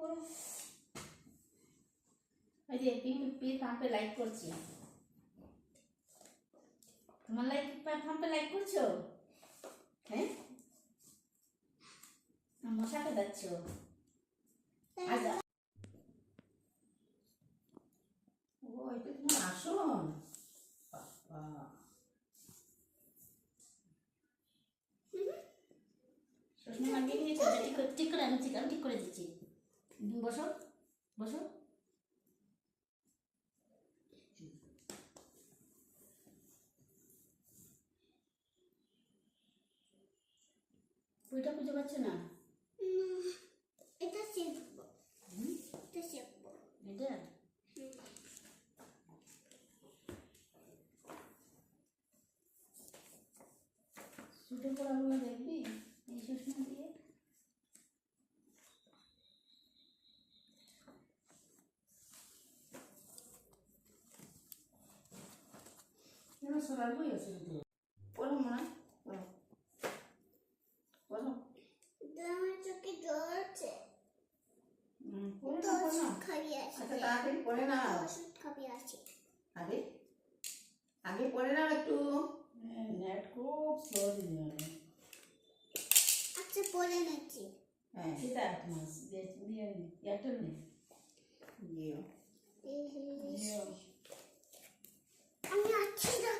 করো। এই যে পিপি পাম্পে লাইক করছি। তোমার লাইক পাম্পে লাইক করছো? হ্যাঁ, মশাকে যাচ্ছ? আচ্ছা, ও এটা তোমার আসন। বাবা, শ্বশুর মাকে নিয়ে ঠিক করে আমি ঠিক করে দিচ্ছি। বসো বসো। বইটা খুঁজে পাচ্ছ না? এটা শিখবো। এটা শিখবো। এটা ছুটে পড়াগুলো দেখবি এই শ্বশুর দিয়ে। সরার বই আছে কিন্তু পড়ো মনে পড়ো পড়ো। আমার চোখে জল আছে। পড়ে না পড়ে না। খাবি আছে। আচ্ছা তাড়াতাড়ি পড়ে না। ওষুধ খাবি আছে। আগে আগে পড়ে না একটু। নেট খুব স্লো দিন। আচ্ছা পড়ে নিচ্ছি। হ্যাঁ সেটা এক মাস দিয়ে এয়ারটেল নেই জিও। আমি আছি না।